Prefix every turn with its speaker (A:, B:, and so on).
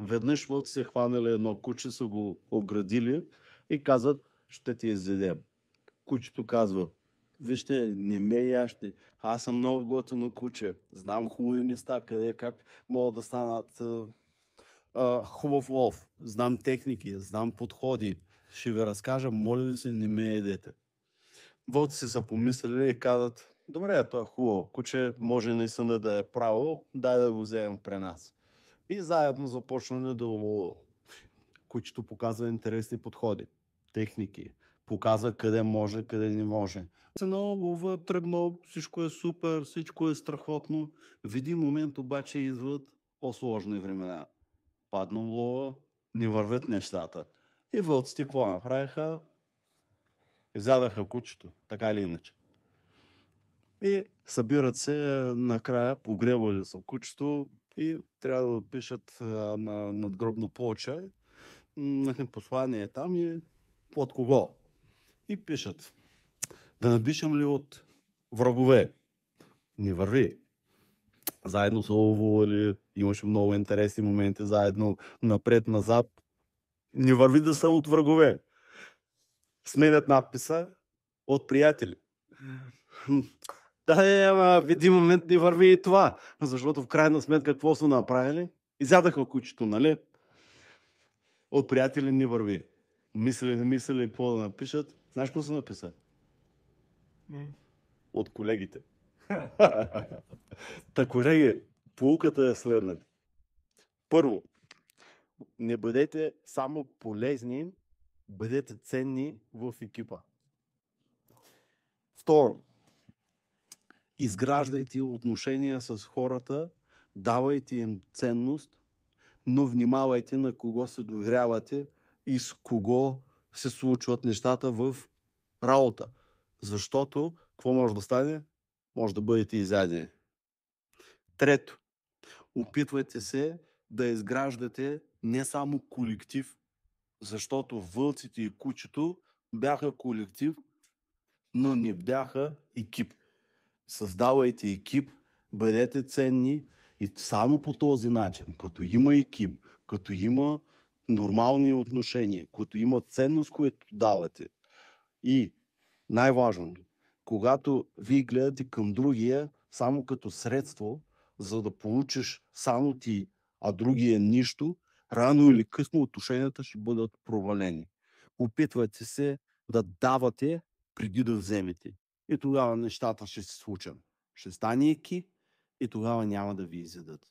A: Веднъж вълци се хванали едно куче, са го оградили и казват, ще ти изядем. Кучето казва, вижте, не ме яще, аз съм много готино куче, знам хубави места, къде как могат да станат хубав лов, знам техники, знам подходи, ще ви разкажа, моля ви се, не ме едете. Вълци са помислили и казват, добре, това е хубаво, куче може наистина да е право, дай да го вземем при нас. И заедно започнали да ловуват. Кучето показва интересни подходи, техники, показва къде може, къде не може. Едно лова тръгнал, всичко е супер, всичко е страхотно. В един момент обаче идват по-сложни времена. Паднал лова, не вървят нещата. И вълците какво направиха? Изядаха кучето, така или иначе. И събират се накрая, погребали са кучето и трябва да пишат на надгробно плоча послание там и от кого. И пишат, да напишем ли от врагове? Не върви. Заедно са ловували, имаше много интересни моменти, заедно напред-назад. Не върви да са от врагове. Сменят надписа от приятели. Да, ама в един момент не върви и това, защото в крайна сметка какво са направили? Изядаха кучето, нали? От приятели не върви. Мислили какво да напишат. Знаеш какво са написали? От колегите. Та, колеги, поуката е следната. Първо, не бъдете само полезни, бъдете ценни в екипа. Второ, изграждайте отношения с хората, давайте им ценност, но внимавайте на кого се доверявате и с кого се случват нещата в работа. Защото, какво може да стане? Може да бъдете изядени. Трето, опитвайте се да изграждате не само колектив, защото вълците и кучето бяха колектив, но не бяха екип. Създавайте екип, бъдете ценни и само по този начин, като има екип, като има нормални отношения, като има ценност, която давате. И най-важното, когато вие гледате към другия само като средство, за да получиш само ти, а другия нищо, рано или късно отношенията ще бъдат провалени. Опитвайте се да давате преди да вземете. И тогава нещата ще се случат. Ще стане екип и тогава няма да ви изядат.